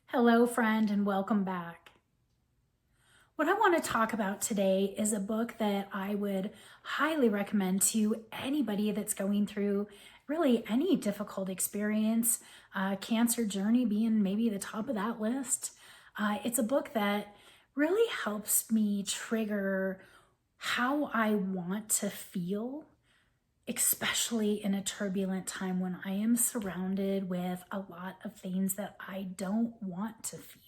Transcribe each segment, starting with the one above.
Hello, friend, and welcome back. What I want to talk about today is a book that I would highly recommend to anybody that's going through really any difficult experience, cancer journey being maybe the top of that list. It's a book that really helps me trigger how I want to feel, especially in a turbulent time when I am surrounded with a lot of things that I don't want to feel.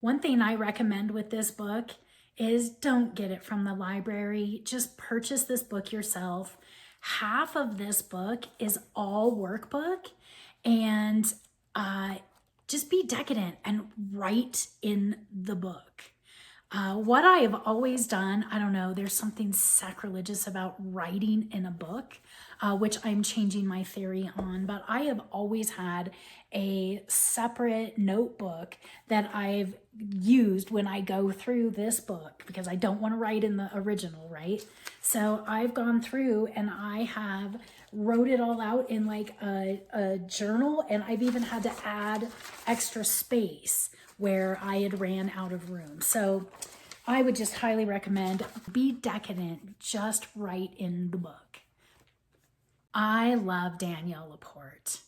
One thing I recommend with this book is don't get it from the library. Just purchase this book yourself. Half of this book is all workbook, and just be decadent and write in the book. What I have always done, I don't know, there's something sacrilegious about writing in a book, which I'm changing my theory on, but I have always had a separate notebook that I've used when I go through this book because I don't want to write in the original, right? So I've gone through and I have wrote it all out in like a journal, and I've even had to add extra space where I had ran out of room. So I would just highly recommend be decadent, just write in the book. I love Danielle LaPorte.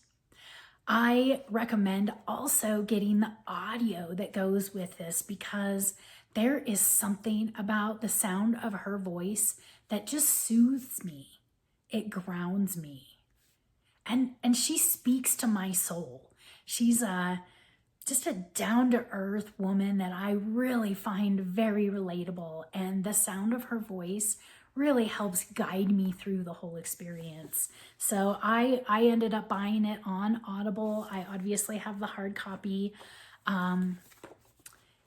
I recommend also getting the audio that goes with this because there is something about the sound of her voice that just soothes me. It grounds me. And she speaks to my soul. She's just a down-to-earth woman that I really find very relatable, and the sound of her voice really helps guide me through the whole experience. So I ended up buying it on Audible. I obviously have the hard copy.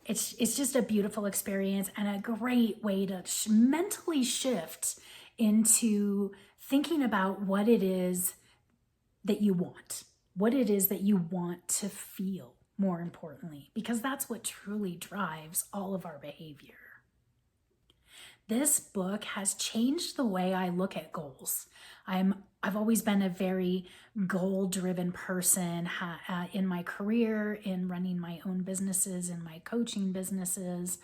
It's just a beautiful experience and a great way to mentally shift into thinking about what it is that you want, what it is that you want to feel, more importantly, because that's what truly drives all of our behavior. This book has changed the way I look at goals. I've always been a very goal-driven person in my career, in running my own businesses, in my coaching businesses.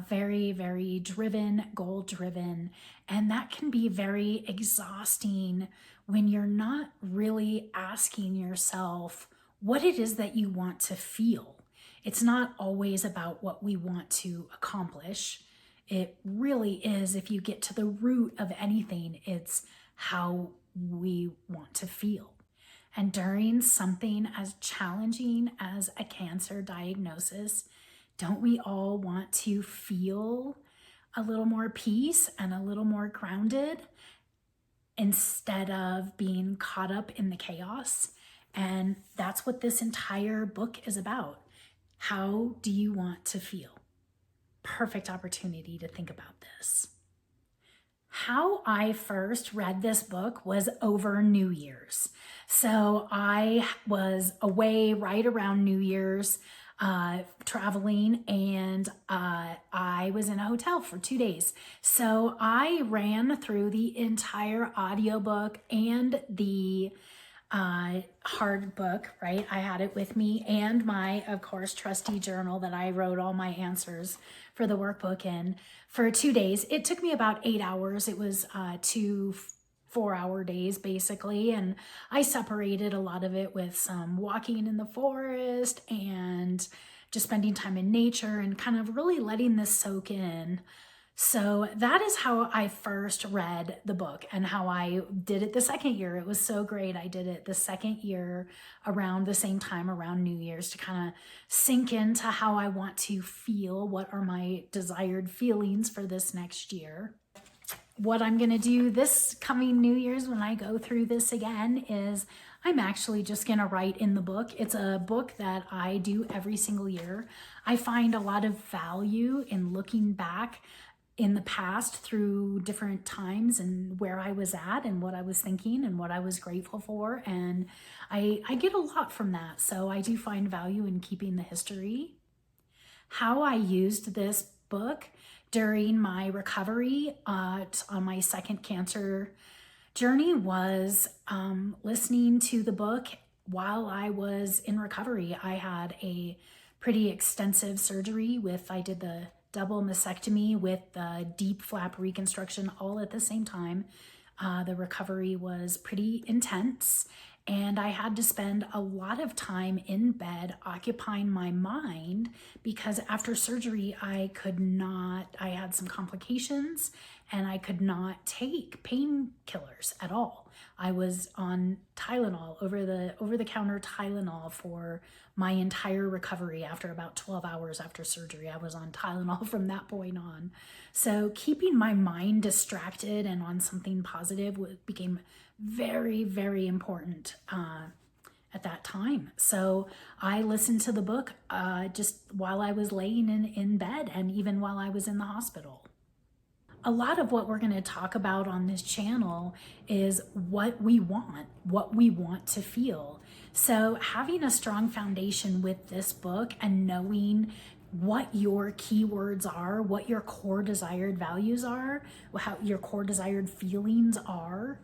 Very, very driven, goal-driven, and that can be very exhausting when you're not really asking yourself what it is that you want to feel. It's not always about what we want to accomplish. It really is, if you get to the root of anything, it's how we want to feel. And during something as challenging as a cancer diagnosis, don't we all want to feel a little more peace and a little more grounded instead of being caught up in the chaos? And that's what this entire book is about. How do you want to feel? Perfect opportunity to think about this. How I first read this book was over New Year's. So I was away right around New Year's, traveling, and I was in a hotel for 2 days. So I ran through the entire audiobook and the hard book, right? I had it with me, and my, of course, trusty journal that I wrote all my answers for the workbook in for 2 days. It took me about 8 hours. It was 2 4-hour days basically, and I separated a lot of it with some walking in the forest and just spending time in nature and kind of really letting this soak in. So that is how I first read the book and how I did it the second year. It was so great. I did it the second year around the same time, around New Year's, to kind of sink into how I want to feel, what are my desired feelings for this next year. What I'm going to do this coming New Year's when I go through this again is I'm actually just going to write in the book. It's a book that I do every single year. I find a lot of value in looking back in the past through different times and where I was at and what I was thinking and what I was grateful for. And I get a lot from that. So I do find value in keeping the history. How I used this book during my recovery on my second cancer journey was listening to the book while I was in recovery, I had a pretty extensive surgery I did the double mastectomy with the deep flap reconstruction all at the same time. The recovery was pretty intense, and I had to spend a lot of time in bed occupying my mind because after surgery, I had some complications and I could not take painkillers at all. I was on Tylenol, over the counter Tylenol for my entire recovery. After about 12 hours after surgery, I was on Tylenol from that point on. So keeping my mind distracted and on something positive became very, very important at that time. So I listened to the book just while I was laying in bed and even while I was in the hospital. A lot of what we're going to talk about on this channel is what we want to feel. So having a strong foundation with this book and knowing what your keywords are, what your core desired values are, how your core desired feelings are,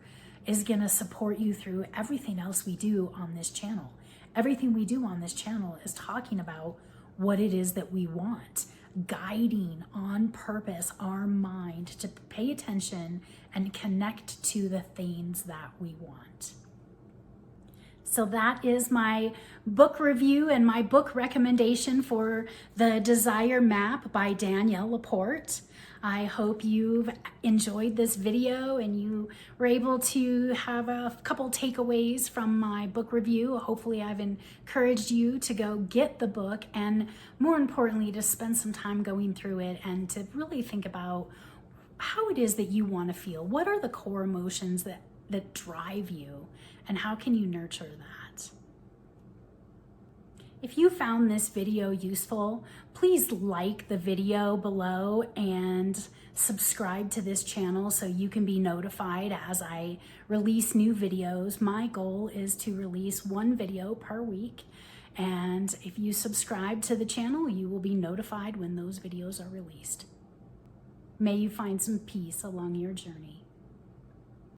is going to support you through everything else we do on this channel. Everything we do on this channel is talking about what it is that we want, guiding on purpose our mind to pay attention and connect to the things that we want. So that is my book review and my book recommendation for The Desire Map by Danielle LaPorte. I hope you've enjoyed this video and you were able to have a couple takeaways from my book review. Hopefully I've encouraged you to go get the book and, more importantly, to spend some time going through it and to really think about how it is that you want to feel. What are the core emotions that drive you, and how can you nurture that? If you found this video useful, please like the video below and subscribe to this channel so you can be notified as I release new videos. My goal is to release one video per week, and if you subscribe to the channel, you will be notified when those videos are released. May you find some peace along your journey.